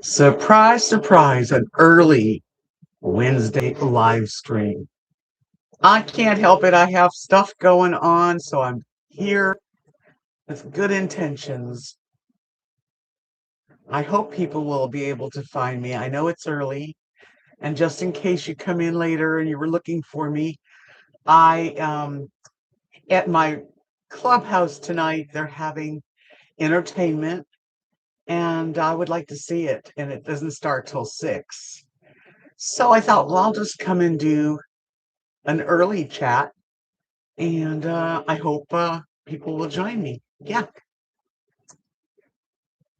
Surprise, surprise, an early Wednesday live stream. I can't help it. I have stuff going on, so I'm here with good intentions. I hope people will be able to find me. I know it's early, and just in case you come in later and you were looking for me, I at my clubhouse tonight, they're having entertainment, and I would like to see it, and it doesn't start till 6. So I thought, well, I'll just come and do an early chat, and I hope people will join me. Yeah,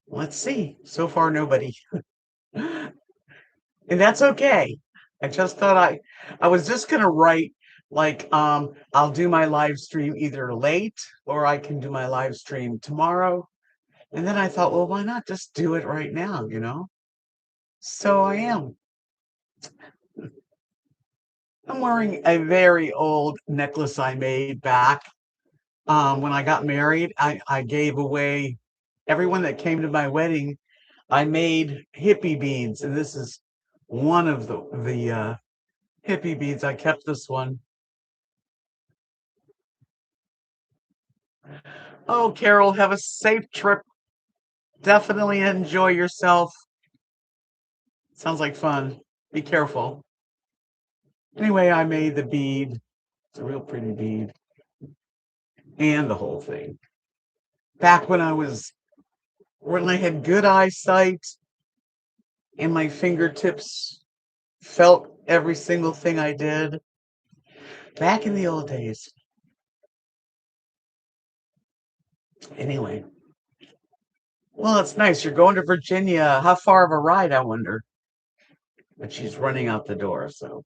let's see. So far, nobody, and that's okay. I just thought I was just gonna write like I'll do my live stream either late or I can do my live stream tomorrow. And then I thought, well, why not just do it right now? So I am. I'm wearing a very old necklace I made back when I got married. I gave away everyone that came to my wedding. I made hippie beads, and this is one of the hippie beads. I kept this one. Oh, Carol, have a safe trip. Definitely enjoy yourself. Sounds like fun. Be careful. Anyway, I made the bead. It's a real pretty bead, and the whole thing. Back when I had good eyesight and my fingertips felt every single thing I did. Back in the old days. Anyway, well, it's nice. You're going to Virginia. How far of a ride, I wonder? But she's running out the door, so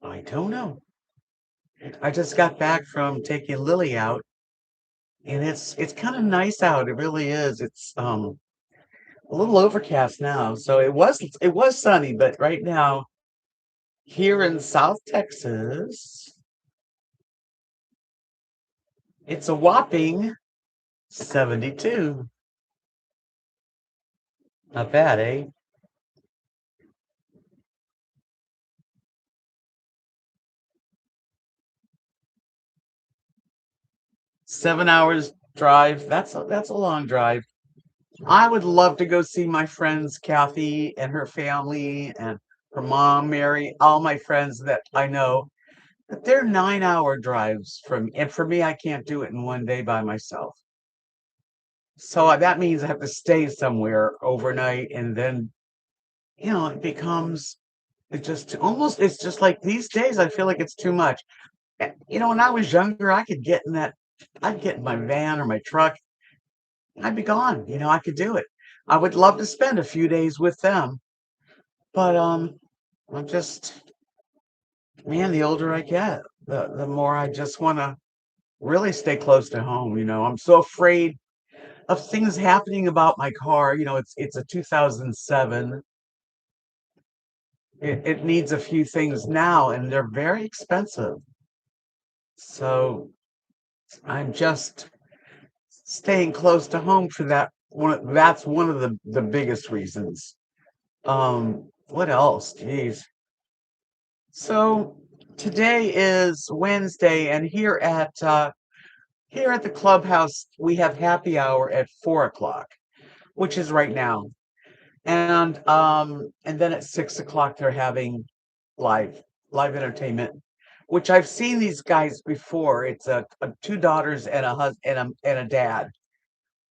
I don't know. I just got back from taking Lily out, and it's kind of nice out. It really is. It's a little overcast now. So it was sunny, but right now here in South Texas, it's a whopping 72. Not bad, eh? 7 hours drive. That's a long drive. I would love to go see my friends Kathy and her family and her mom Mary, all my friends that I know. But they're 9 hour drives from, and for me, I can't do it in one day by myself. So that means I have to stay somewhere overnight, and then it becomes it's just like these days. I feel like it's too much. When I was younger, I'd get in my van or my truck, I'd be gone. I could do it. I would love to spend a few days with them, but I'm just, man, the older I get, the more I just want to really stay close to home. I'm so afraid of things happening about my car. It's a 2007. It needs a few things now, and they're very expensive. So I'm just staying close to home for that. That's one of the biggest reasons. What else? Jeez. So today is Wednesday, and here at the clubhouse we have happy hour at 4 o'clock, which is right now, and then at 6 o'clock they're having live live entertainment, which I've seen these guys before. It's two daughters and a husband and a dad.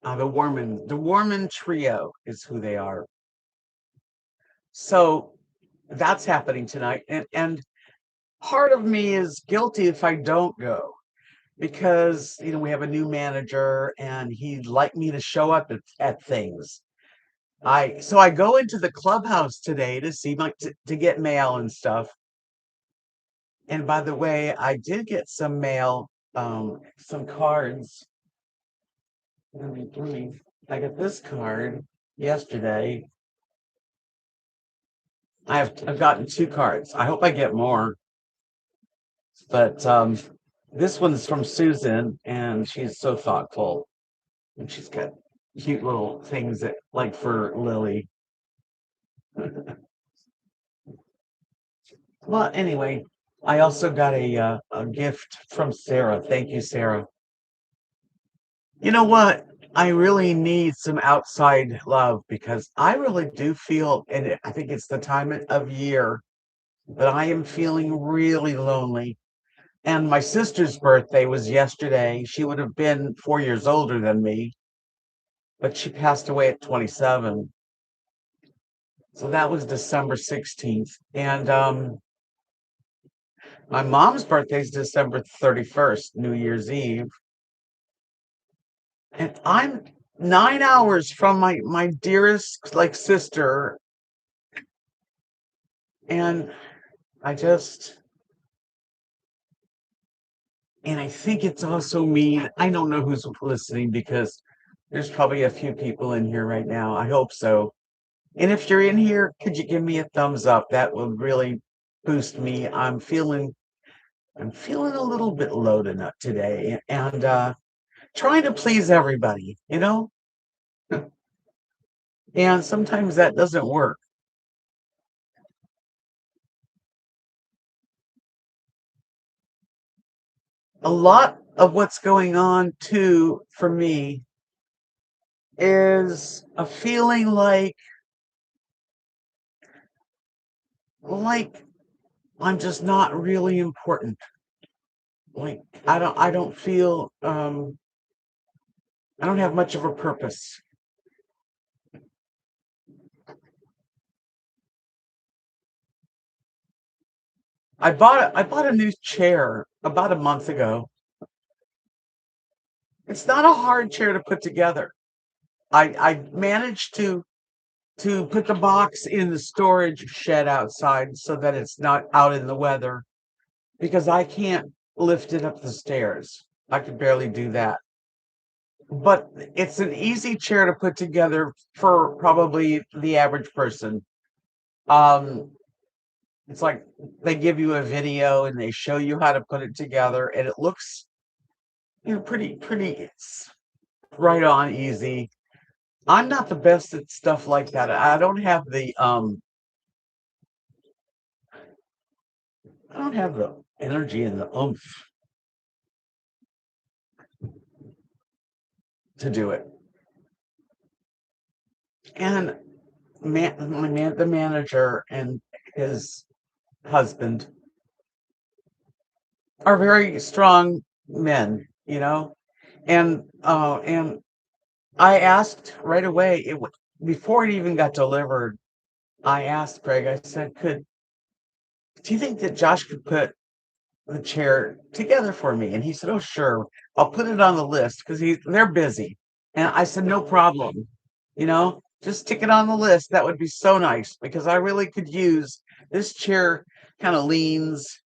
The Warman trio is who they are. So that's happening tonight, and part of me is guilty if I don't go because we have a new manager and he'd like me to show up at things. I go into the clubhouse today to see to get mail and stuff. And by the way, I did get some mail, some cards. Let me. I got this card yesterday. I've gotten two cards. I hope I get more, but this one's from Susan, and she's so thoughtful, and she's got cute little things that like for Lily. Well, anyway, I also got a gift from Sarah. Thank you, Sarah. You know what? I really need some outside love because I really do feel, and I think it's the time of year that I am feeling really lonely. And my sister's birthday was yesterday. She would have been 4 years older than me, but she passed away at 27. So that was December 16th. And my mom's birthday is December 31st, New Year's Eve. And I'm 9 hours from my dearest like sister. And I just and I think it's also me. I don't know who's listening because there's probably a few people in here right now. I hope so. And if you're in here, could you give me a thumbs up? That would really boost me. I'm feeling a little bit loaded up today and trying to please everybody, you know? And sometimes that doesn't work. A lot of what's going on too for me is a feeling like I'm just not really important. Like I don't feel I don't have much of a purpose. I bought a new chair about a month ago. It's not a hard chair to put together. I managed to put the box in the storage shed outside so that it's not out in the weather because I can't lift it up the stairs. I could barely do that. But it's an easy chair to put together for probably the average person. Um, it's like they give you a video and they show you how to put it together, and it looks pretty right on easy. I'm not the best at stuff like that. I don't have the energy and the oomph to do it. And the manager and his husband are very strong men, and I asked right away before it even got delivered. I asked Craig. I said, "Could do you think that Josh could put the chair together for me?" And he said, "Oh, sure. I'll put it on the list because they're busy." And I said, "No problem. Just stick it on the list. That would be so nice because I really could use this chair. Kind of leans.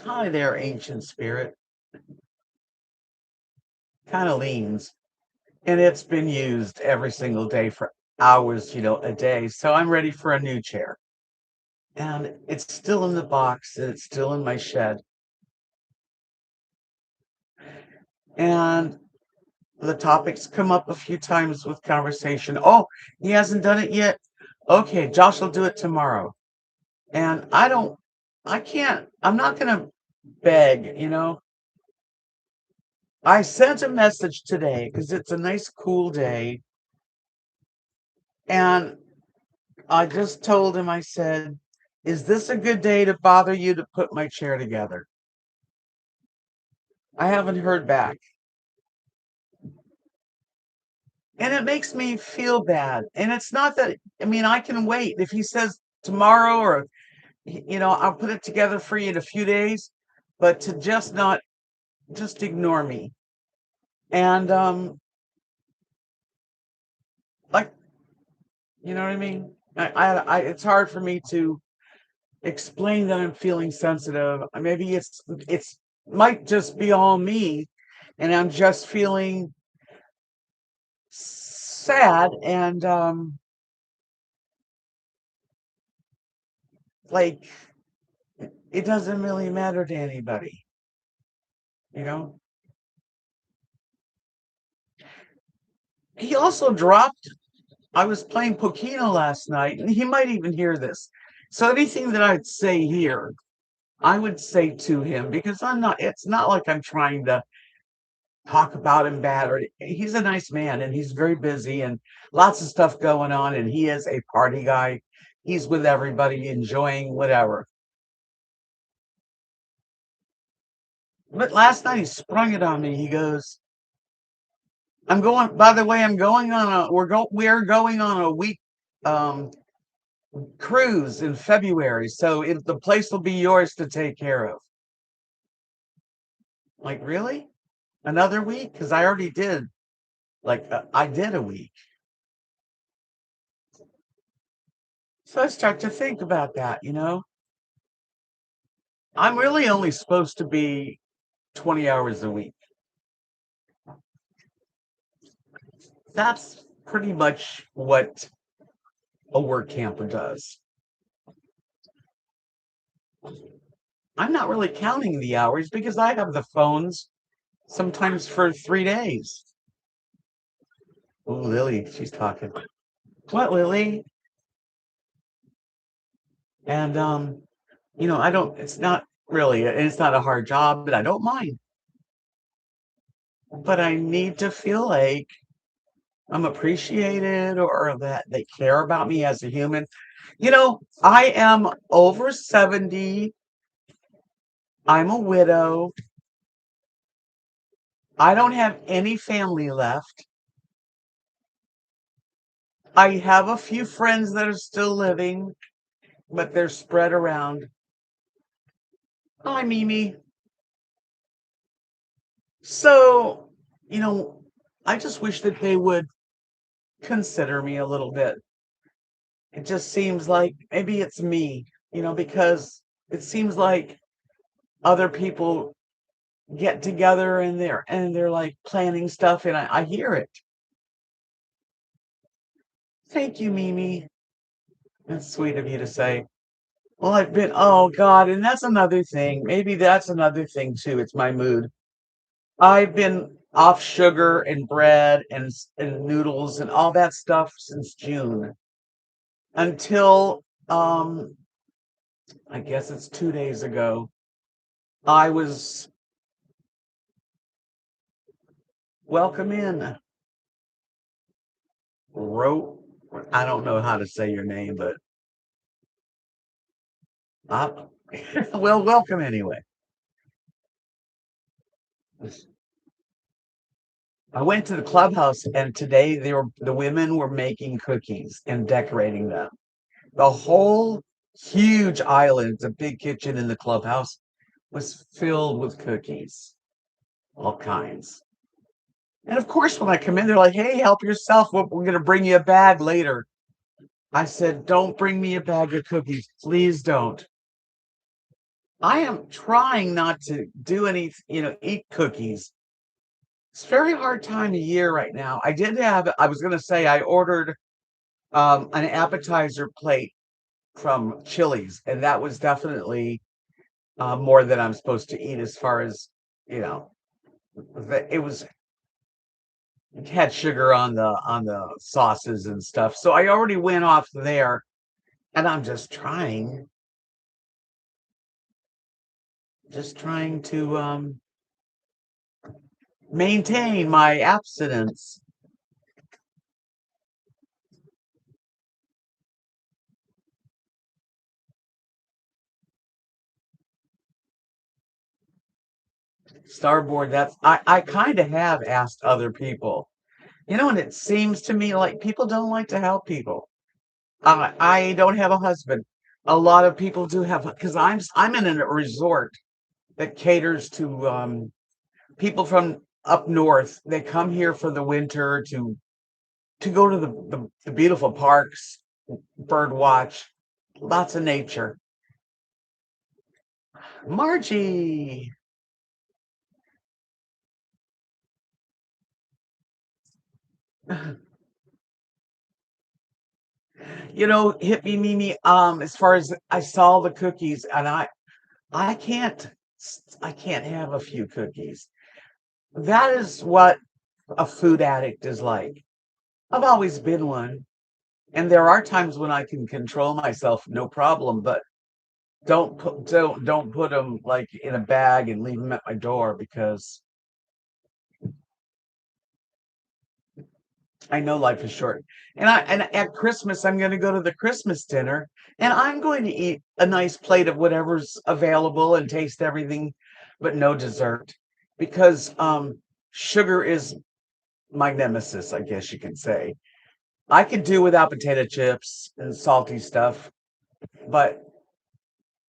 Hi there, ancient spirit. Kind of leans, and it's been used every single day for hours, a day. So I'm ready for a new chair, and it's still in the box, and it's still in my shed, and the topics come up a few times with conversation. Oh, he hasn't done it yet. Okay, Josh will do it tomorrow. And I can't, I'm not going to beg. I sent a message today because it's a nice, cool day. And I just told him, I said, "Is this a good day to bother you to put my chair together?" I haven't heard back. And it makes me feel bad. And it's not that, I mean, I can wait. If he says tomorrow or I'll put it together for you in a few days, but to just not just ignore me. And like, you know what I mean? It's hard for me to explain that I'm feeling sensitive. Maybe it's might just be all me, and I'm just feeling sad and like it doesn't really matter to anybody, you know? He also dropped, I was playing Pokino last night, and he might even hear this. So anything that I'd say here, I would say to him because it's not like I'm trying to talk about him bad or he's a nice man and he's very busy and lots of stuff going on and he is a party guy. He's with everybody enjoying whatever. But last night he sprung it on me. He goes, I'm going, by the way, I'm going on we're going on a week um cruise in February. So the place will be yours to take care of. Like, really? Another week? Because I already did. I did a week. So I start to think about that. I'm really only supposed to be 20 hours a week. That's pretty much what a work camper does. I'm not really counting the hours because I have the phones sometimes for 3 days. Oh, Lily, she's talking. What, Lily? And I don't, it's not a hard job, but I don't mind. But I need to feel like I'm appreciated or that they care about me as a human. I am over 70. I'm a widow. I don't have any family left. I have a few friends that are still living, but they're spread around. Hi, Mimi. So, you know, I just wish that they would consider me a little bit. It just seems like maybe it's me, because it seems like other people get together and they're like planning stuff and I hear it. Thank you, Mimi. That's sweet of you to say. Well, oh God, and that's another thing. Maybe that's another thing too. It's my mood. I've been off sugar and bread and noodles and all that stuff since June until I guess it's 2 days ago. I was welcome in. Wrote, I don't know how to say your name, but uh, well, welcome anyway. I went to the clubhouse and today the women were making cookies and decorating them. The whole huge island, the big kitchen in the clubhouse, was filled with cookies, all kinds. And of course, when I come in, they're like, "Hey, help yourself. We're going to bring you a bag later." I said, "Don't bring me a bag of cookies. Please don't." I am trying not to do eat cookies. It's a very hard time of year right now. I was going to say, I ordered an appetizer plate from Chili's, and that was definitely more than I'm supposed to eat as far as, you know, it had sugar on the sauces and stuff. So I already went off there and I'm just trying to maintain my abstinence. Starboard, I kind of have asked other people, and it seems to me like people don't like to help people. I don't have a husband. A lot of people do have because I'm in a resort that caters to people from up north. They come here for the winter to go to the beautiful parks, bird watch, lots of nature. Margie, hit me, Mimi. As far as I saw the cookies, and I can't, I can't have a few cookies. That is what a food addict is like. I've always been one. And there are times when I can control myself, no problem, but don't put them like in a bag and leave them at my door because I know life is short. And at Christmas I'm going to go to the Christmas dinner and I'm going to eat a nice plate of whatever's available and taste everything, but no dessert because sugar is my nemesis, I guess you can say. I could do without potato chips and salty stuff, but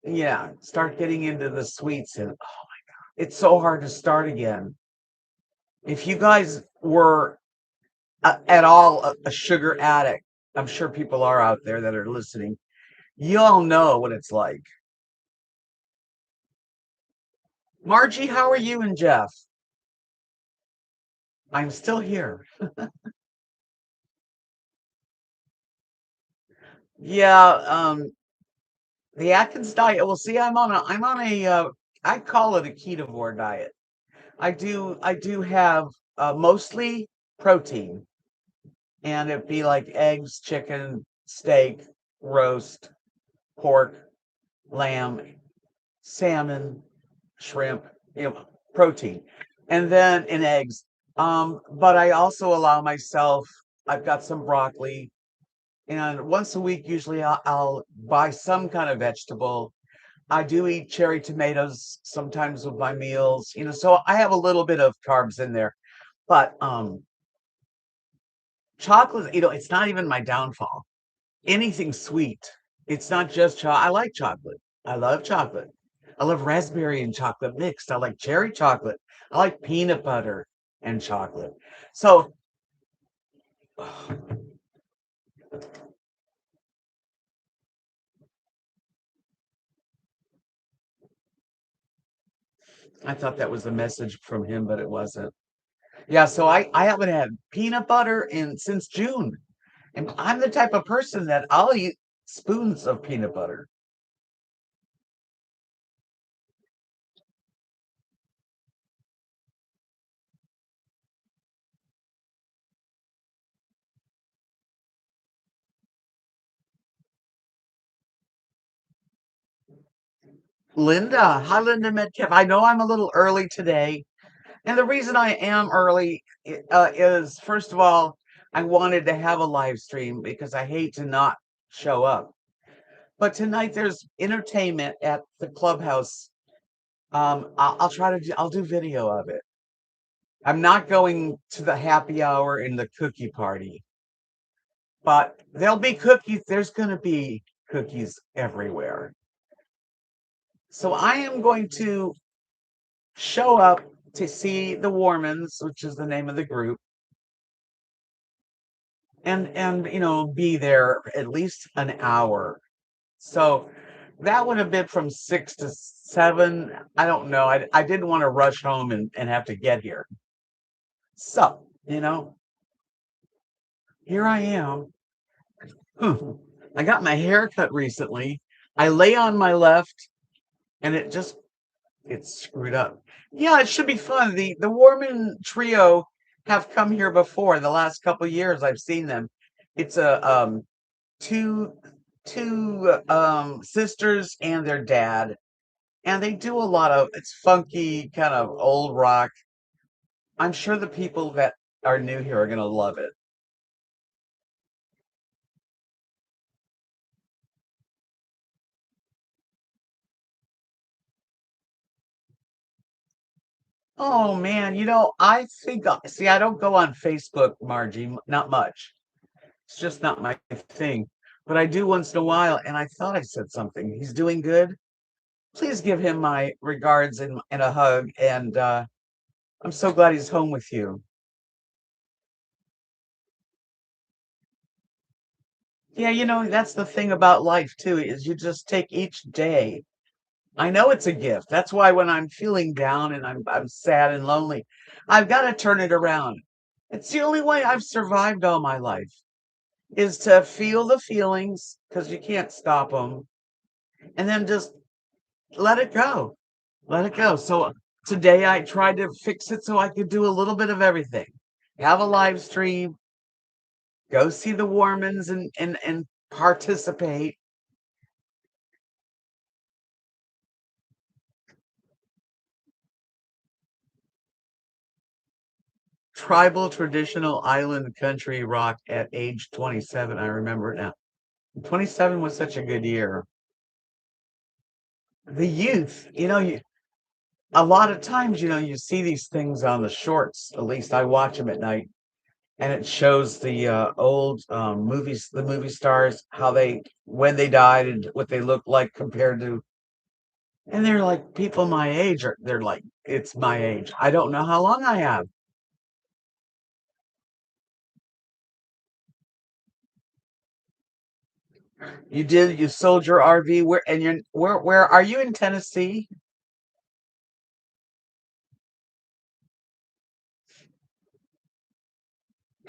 yeah, start getting into the sweets and it's so hard to start again. If you guys were at all a sugar addict, I'm sure people are out there that are listening. You all know what it's like. Margie, how are you and Jeff? I'm still here. Yeah, the Atkins diet. Well, see, I'm on a I call it a ketovore diet. I do have mostly protein, and it'd be like eggs, chicken, steak, roast, pork, lamb, salmon, shrimp, you know, protein, and then in eggs. But I also allow myself. I've got some broccoli, and once a week, usually I'll buy some kind of vegetable. I do eat cherry tomatoes sometimes with my meals, so I have a little bit of carbs in there. But chocolate, it's not even my downfall. Anything sweet. It's not just chocolate. I like chocolate. I love chocolate. I love raspberry and chocolate mixed. I like cherry chocolate. I like peanut butter and chocolate. So I thought that was a message from him, but it wasn't. Yeah, so I haven't had peanut butter in since June. And I'm the type of person that I'll eat spoons of peanut butter. Linda, hi Linda Metcalf. I know I'm a little early today. And the reason I am early is, first of all, I wanted to have a live stream because I hate to not show up. But tonight there's entertainment at the Clubhouse. I'll do video of it. I'm not going to the happy hour and the cookie party, but there'll be cookies. There's going to be cookies everywhere. So I am going to show up to see the Warmans, which is the name of the group, and be there at least an hour. So that would have been from 6 to 7. I don't know. I didn't want to rush home and have to get here. So, here I am. I got my hair cut recently. I lay on my left and it's screwed up. Yeah, it should be fun. The Warman trio have come here before. The last couple years I've seen them. It's a two sisters and their dad, and they do a lot of it's funky kind of old rock. I'm sure the people that are new here are gonna love it. Oh man, I think see, I don't go on Facebook, Margie, not much. It's just not my thing. But I do once in a while, and I thought I said something. He's doing good. Please give him my regards and a hug. And I'm so glad he's home with you. Yeah, that's the thing about life too, is you just take each day. I know it's a gift. That's why when I'm feeling down and I'm sad and lonely, I've got to turn it around. It's the only way I've survived all my life is to feel the feelings because you can't stop them, and then just let it go. Let it go. So today I tried to fix it so I could do a little bit of everything. Have a live stream, Go see the Warmans and participate. Tribal traditional island country rock at age 27. I remember it now. 27 was such a good year. The youth, a lot of times, you see these things on the shorts. At least I watch them at night, and it shows the old movies, the movie stars, how they when they died and what they looked like compared to. And they're like people my age, or they're like it's my age. I don't know how long I have. You sold your RV where are you in Tennessee?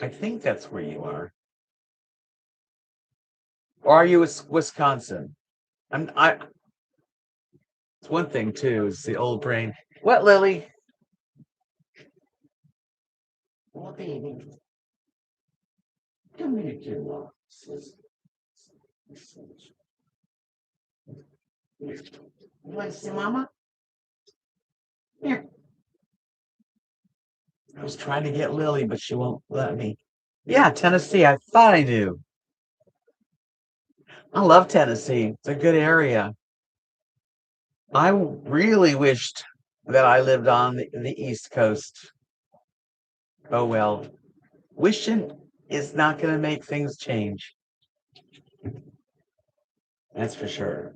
I think that's where you are. Or are you Wisconsin? I it's one thing too, is the old brain. What, Lily? What baby? Come here, kid. You want to see mama? Here. I was trying to get Lily, but she won't let me. Yeah, Tennessee. I thought I knew. I love Tennessee. It's a good area. I really wished that I lived on the East Coast. Oh well. Wishing is not going to make things change. That's for sure.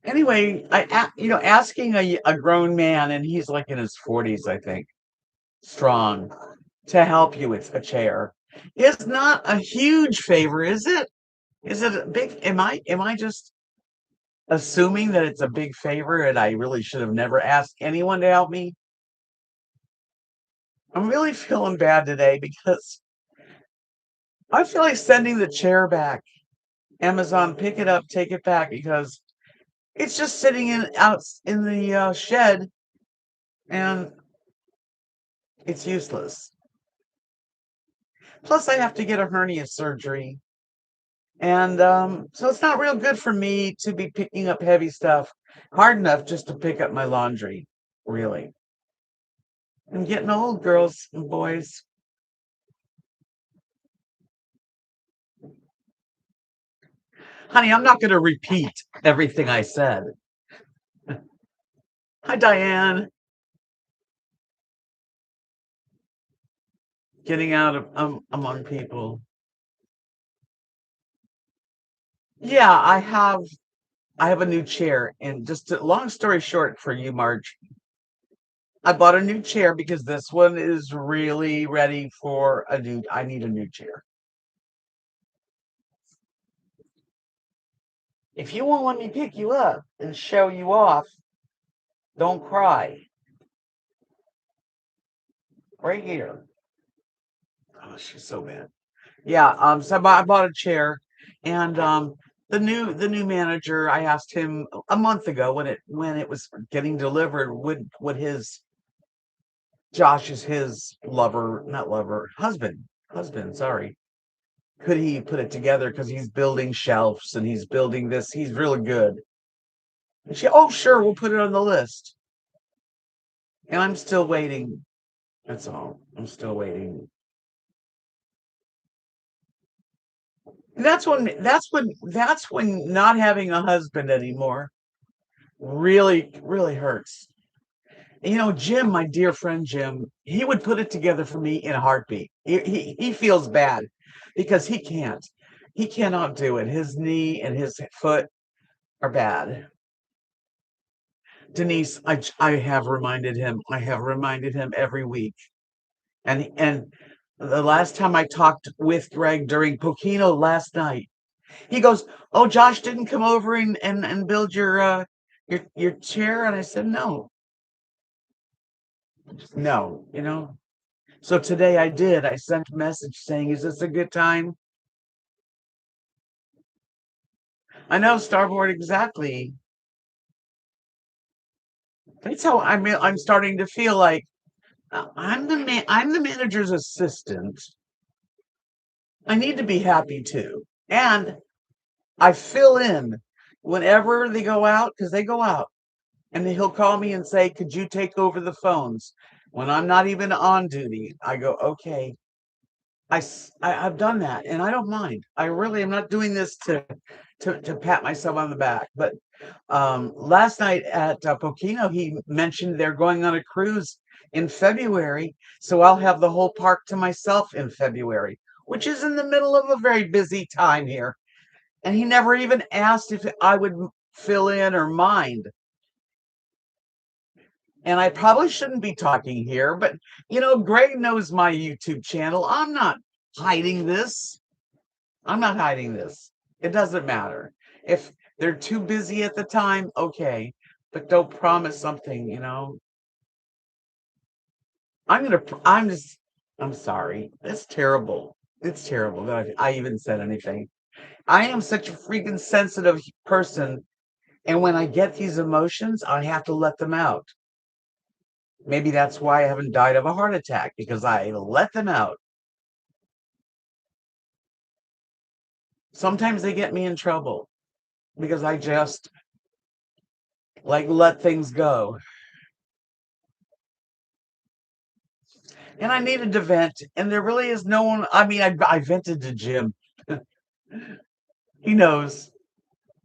Anyway, asking a grown man, and he's like in his 40s, I think, strong, to help you with a chair is not a huge favor, is it? Is it a big? Am I just assuming that it's a big favor and I really should have never asked anyone to help me? I'm really feeling bad today because I feel like sending the chair back. Amazon, pick it up, take it back because it's just sitting out in the shed and it's useless. Plus, I have to get a hernia surgery, and so it's not real good for me to be picking up heavy stuff. Hard enough just to pick up my laundry, really. I'm getting old, girls and boys. Honey, I'm not going to repeat everything I said. Hi, Diane. Getting out of among people. Yeah, I have a new chair, and just long story short for you, Marge, I bought a new chair because this one is really ready for a new. I need a new chair. If you won't let me pick you up and show you off, don't cry. Right here. Oh, she's so bad. Yeah. So I bought a chair, and the new manager. I asked him a month ago when it was getting delivered. Would his Josh is his lover, not lover, husband. Sorry. Could he put it together because he's building shelves and he's building this? He's really good. And oh, sure, we'll put it on the list. And I'm still waiting. That's all. I'm still waiting. And that's when not having a husband anymore really, really hurts. Jim, my dear friend Jim, he would put it together for me in a heartbeat. He feels bad because he can't. He cannot do it. His knee and his foot are bad. Denise, I have reminded him. I have reminded him every week. And the last time I talked with Greg during Pokino last night, he goes, "Oh, Josh didn't come over and build your chair." And I said, "No, no, So today I did. I sent a message saying, "Is this a good time?" I know, Starboard, exactly. That's how I'm starting to feel like I'm the manager's assistant. I need to be happy too. And I fill in whenever they go out because they go out and then he'll call me and say, "Could you take over the phones?" When I'm not even on duty, I go, "Okay." I've done that and I don't mind. I really am not doing this to pat myself on the back. But last night at Pokino, he mentioned they're going on a cruise in February. So I'll have the whole park to myself in February, which is in the middle of a very busy time here. And he never even asked if I would fill in or mind. And I probably shouldn't be talking here, but Greg knows my YouTube channel. I'm not hiding this. I'm not hiding this. It doesn't matter. If they're too busy at the time, okay, but don't promise something. I'm just, I'm sorry. It's terrible. It's terrible that I even said anything. I am such a freaking sensitive person. And when I get these emotions, I have to let them out. Maybe that's why I haven't died of a heart attack because I let them out. Sometimes they get me in trouble because I just like let things go. And I needed to vent, and there really is no one. I mean, I vented to Jim. He knows.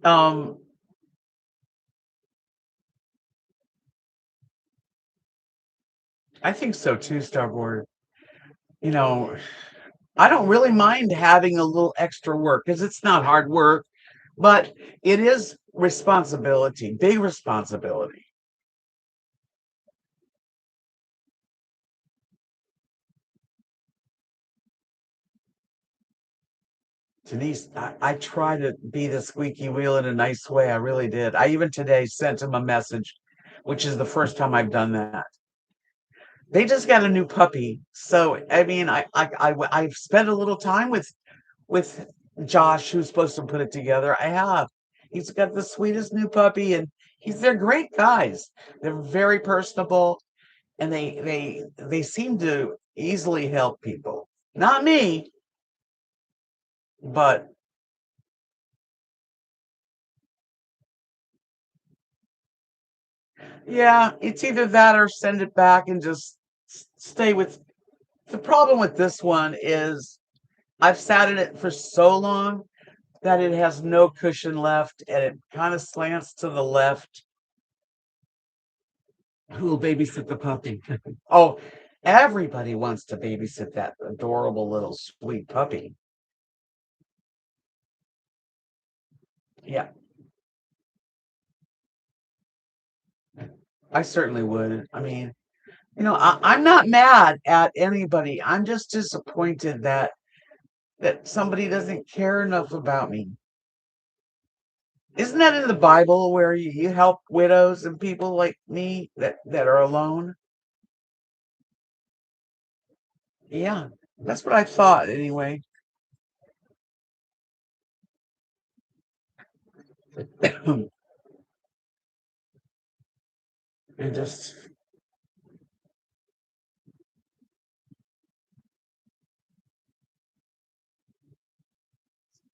Um, I think so too, Starboard. You know, I don't really mind having a little extra work because it's not hard work, but it is responsibility, big responsibility. Denise, I try to be the squeaky wheel in a nice way. I really did. I even today sent him a message, which is the first time I've done that. They just got a new puppy, so I mean, I've spent a little time with Josh, who's supposed to put it together. I have. He's got the sweetest new puppy, and they're great guys. They're very personable, and they seem to easily help people. Not me, but yeah, it's either that or send it back and just stay with. The problem with this one is I've sat in it for so long that it has no cushion left and it kind of slants to the left. Who will babysit the puppy? Oh, everybody wants to babysit that adorable little sweet puppy. Yeah, I certainly would. I mean, I'm not mad at anybody. I'm just disappointed that somebody doesn't care enough about me. Isn't that in the Bible where you help widows and people like me that are alone? Yeah, that's what I thought anyway. And just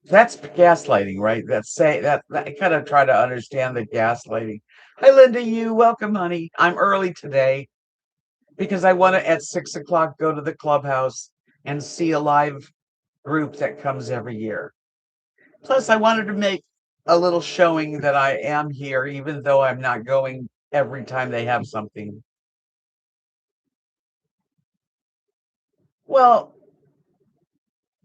that's gaslighting, right? That's say that I kind of try to understand the gaslighting. Hi, Linda. You welcome, honey. I'm early today because I want to at 6 o'clock go to the clubhouse and see a live group that comes every year. Plus, I wanted to make a little showing that I am here, even though I'm not going every time they have something. Well,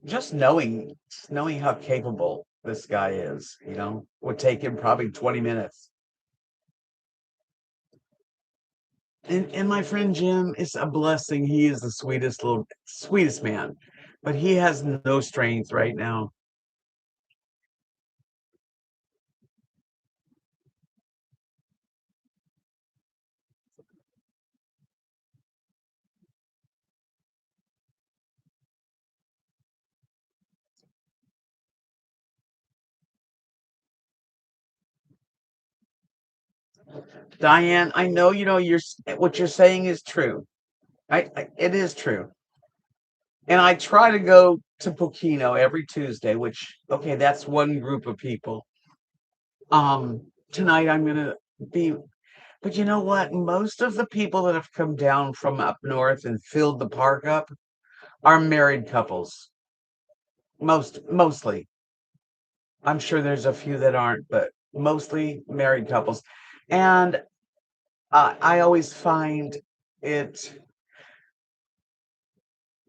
just knowing how capable this guy is, would take him probably 20 minutes. And my friend Jim is a blessing. He is the sweetest man, but he has no strength right now. Diane, I know what you're saying is true. It is true. And I try to go to Pokino every Tuesday, which okay, that's one group of people. Tonight I'm gonna be, but you know what? Most of the people that have come down from up north and filled the park up are married couples. Mostly. I'm sure there's a few that aren't, but mostly married couples. And I always find it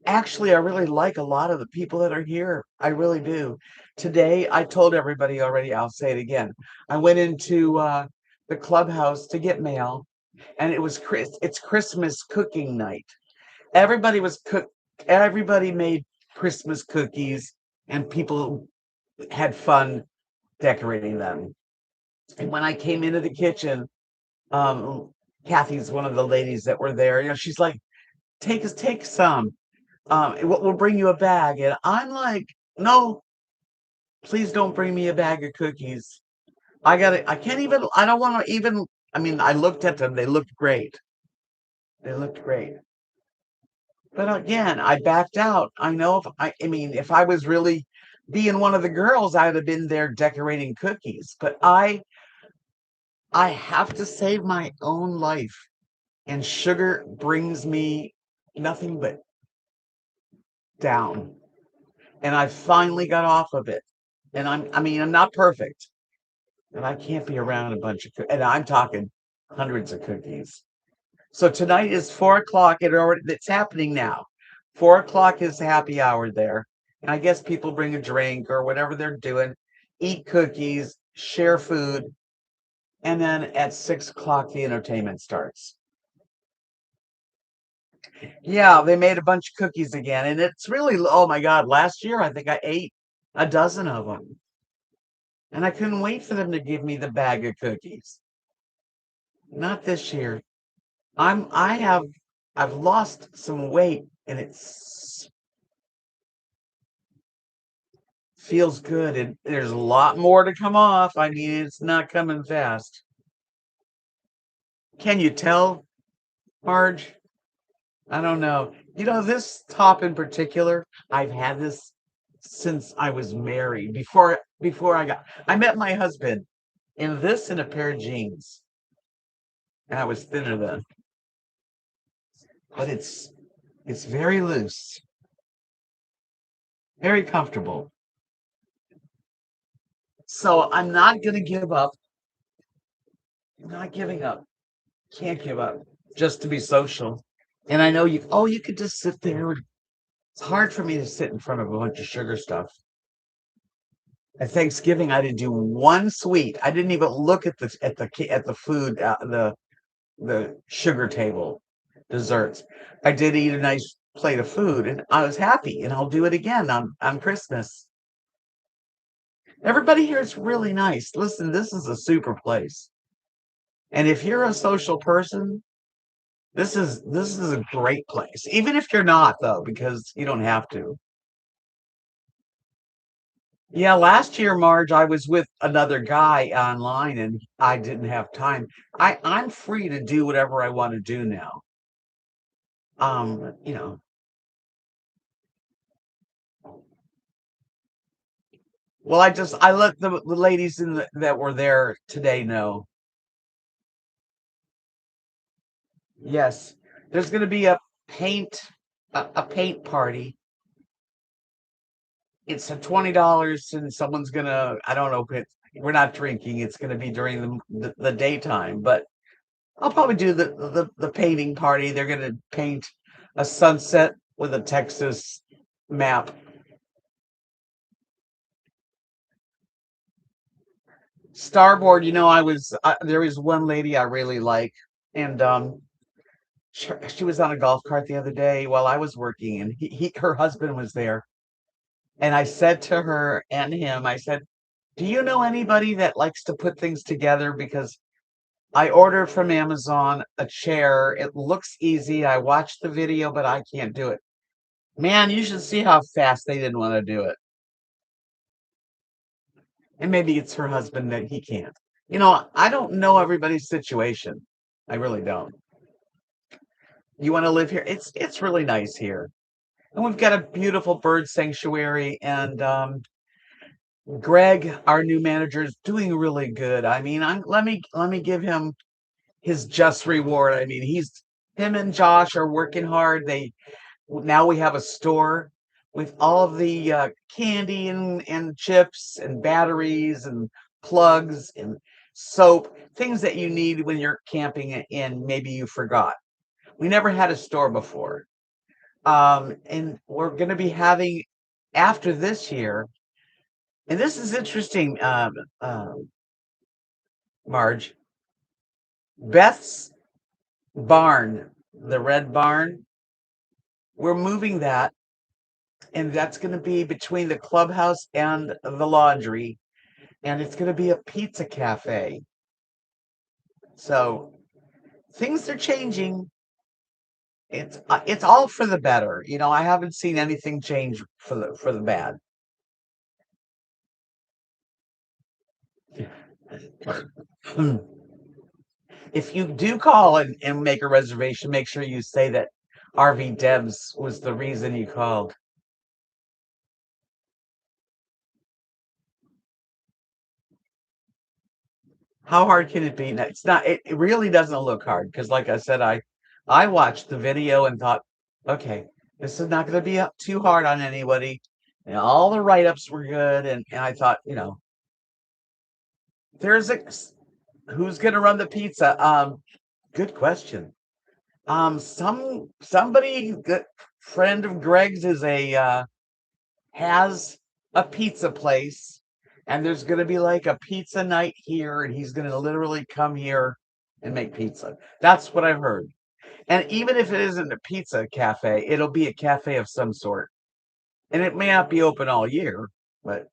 actually, I really like a lot of the people that are here. I really do. Today, I told everybody already, I'll say it again. I went into the clubhouse to get mail, and it's Christmas cooking night. Everybody was cook everybody made Christmas cookies, and people had fun decorating them. And when I came into the kitchen, um, Kathy's one of the ladies that were there. She's like, take some. We'll bring you a bag. And I'm like, no, please don't bring me a bag of cookies. I can't even, I don't want to even, I mean, I looked at them. They looked great. They looked great. But again, I backed out. I mean, if I was really being one of the girls, I'd have been there decorating cookies. But I have to save my own life. And sugar brings me nothing but down. And I finally got off of it. And I'm not perfect, and I can't be around a bunch of, and I'm talking hundreds of cookies. So tonight is 4 o'clock. It's happening now. 4 o'clock is happy hour there. And I guess people bring a drink or whatever they're doing, eat cookies, share food. And then at 6 o'clock, the entertainment starts. Yeah, they made a bunch of cookies again. And it's really, oh my God, last year I think I ate a dozen of them. And I couldn't wait for them to give me the bag of cookies. Not this year. I'm I have I've lost some weight and it's feels good and there's a lot more to come off. I mean, it's not coming fast. Can you tell, Marge? I don't know. This top in particular, I've had this since I was married. Before I met my husband in this and a pair of jeans. And I was thinner then. But it's very loose, very comfortable. So I'm not gonna give up. I'm not giving up. Can't give up just to be social. And I know you could just sit there. It's hard for me to sit in front of a bunch of sugar stuff. At Thanksgiving, I didn't do one sweet. I didn't even look at the food, the sugar table, desserts. I did eat a nice plate of food, and I was happy. And I'll do it again on Christmas. Everybody here is really nice. Listen, this is a super place. And if you're a social person, this is a great place. Even if you're not though, because you don't have to. Yeah, last year, Marge, I was with another guy online and I didn't have time. I'm free to do whatever I want to do now. You know, well, I let the ladies that were there today know. Yes, there's going to be a paint party. It's a $20 and someone's gonna, I don't know if we're not drinking, it's gonna be during the daytime, but I'll probably do the painting party. They're gonna paint a sunset with a Texas map. Starboard, there was one lady I really like, and she was on a golf cart the other day while I was working, and her husband was there. And I said to her and him, I said, do you know anybody that likes to put things together? Because I ordered from Amazon a chair. It looks easy. I watched the video, but I can't do it. Man, you should see how fast they didn't want to do it. And maybe it's her husband that he can't. I don't know everybody's situation. I really don't. You want to live here? It's really nice here. And we've got a beautiful bird sanctuary, and Greg, our new manager, is doing really good. I mean, let me give him his just reward. I mean, he's him and Josh are working hard. They now we have a store with all of the candy and chips and batteries and plugs and soap, things that you need when you're camping and maybe you forgot. We never had a store before. And we're going to be having after this year, and this is interesting, Marge. Beth's barn, the red barn, we're moving that, and that's going to be between the clubhouse and the laundry, and it's going to be a pizza cafe. So things are changing. It's all for the better. I haven't seen anything change for the bad. If you do call and make a reservation, make sure you say that RV Debs was the reason you called. How hard can it be? No, it's not. It really doesn't look hard because, like I said, I watched the video and thought, okay, this is not going to be too hard on anybody. And all the write-ups were good, and I thought, there's a who's going to run the pizza? Good question. Somebody good friend of Greg's is a has a pizza place, and there's going to be like a pizza night here, and he's going to literally come here and make pizza. That's what I've heard. And even if it isn't a pizza cafe, it'll be a cafe of some sort. And it may not be open all year, but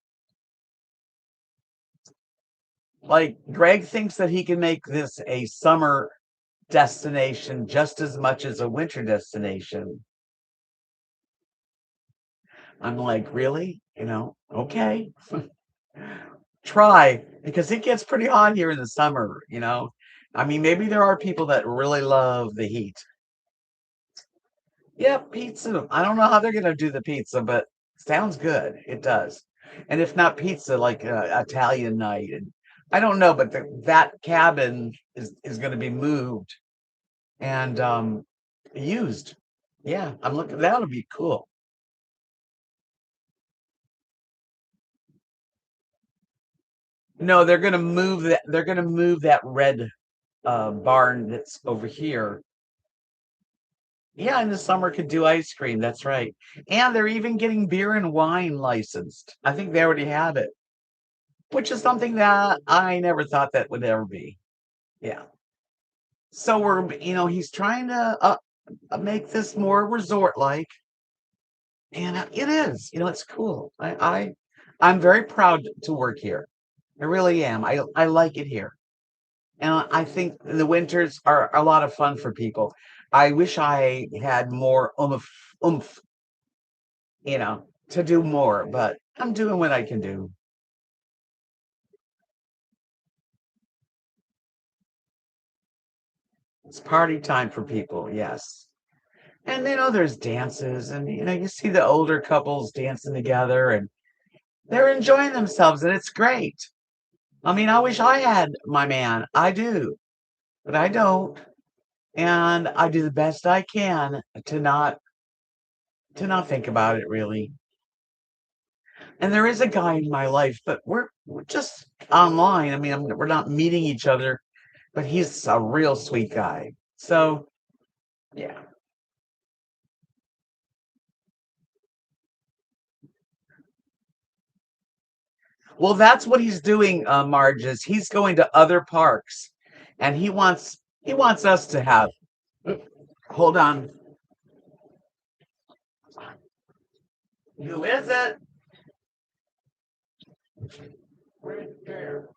like Greg thinks that he can make this a summer destination just as much as a winter destination. I'm like, really? Okay. Try because it gets pretty hot here in the summer. I mean, maybe there are people that really love the heat. Yeah, pizza. I don't know how they're gonna do the pizza, but sounds good. It does. And if not pizza, like Italian night, and I don't know, but that cabin is going to be moved and used. Yeah, I'm looking. That'll be cool. No, they're going to move that. They're going to move that red barn that's over here. Yeah, in the summer could do ice cream. That's right. And they're even getting beer and wine licensed. I think they already have it, which is something that I never thought that would ever be. Yeah. So he's trying to make this more resort-like, and it is. It's cool. I'm very proud to work here. I really am. I like it here. And I think the winters are a lot of fun for people. I wish I had more oomph, to do more, but I'm doing what I can do. It's party time for people, yes. And there's dances, and you see the older couples dancing together, and they're enjoying themselves, and it's great. I mean, I wish I had my man. I do, but I don't, and I do the best I can to not think about it really. And there is a guy in my life, but we're just online. I mean, we're not meeting each other, but he's a real sweet guy. So yeah. Well, that's what he's doing, Marge, is he's going to other parks, and he wants us to have. Hold on. Who is it? Where's the chair?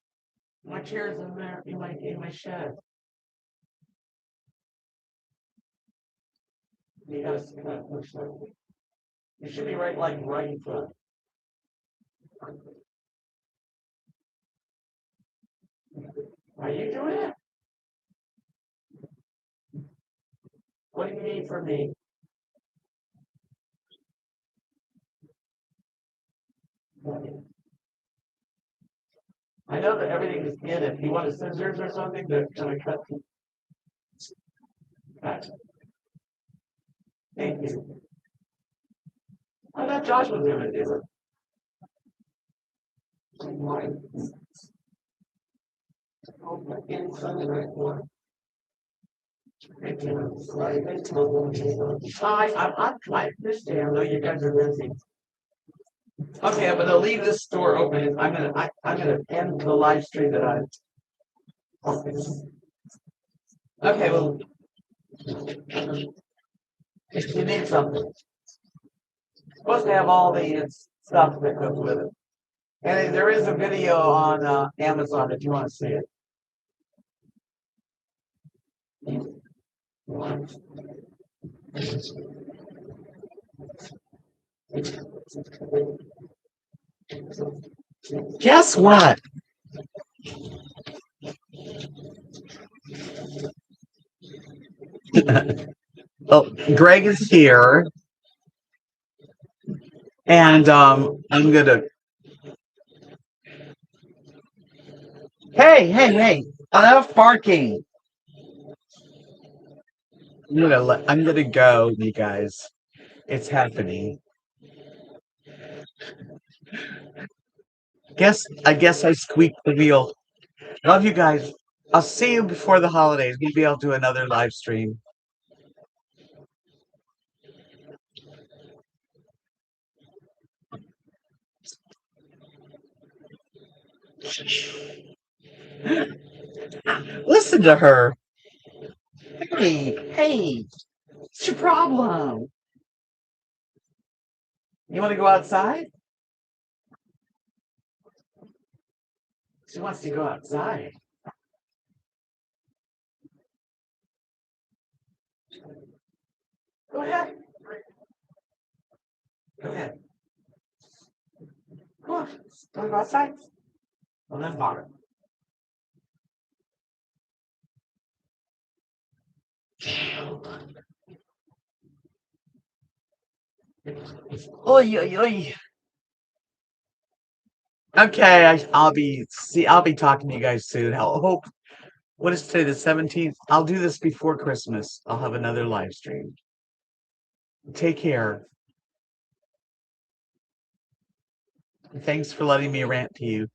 My chair's in there in my shed. Yes, it should be right in front. Are you doing it? What do you need from me? I know that everything is in it. You want scissors or something to kind of cut? Gotcha. Thank you. I thought Josh was going to do it. I'm trying this day. I know you guys are busy. Okay, I'm gonna leave this door open. I'm gonna end the live stream that I. Okay, well, if you need something, supposed to have all the stuff that goes with it. And there is a video on Amazon if you want to see it. Guess what? Oh, Greg is here, and I'm gonna. Hey! Enough barking. I'm gonna go, you guys. It's happening. I guess I squeaked the wheel. Love you guys. I'll see you before the holidays. Maybe I'll do another live stream. Listen to her. Hey, what's your problem? You want to go outside? She wants to go outside. Go ahead. Go ahead. Come on. Want to go outside? Well, then bother. Oy, oy, oy. Okay, I'll be talking to you guys soon. I hope what is today, the 17th? I'll do this before Christmas. I'll have another live stream. Take care. Thanks for letting me rant to you.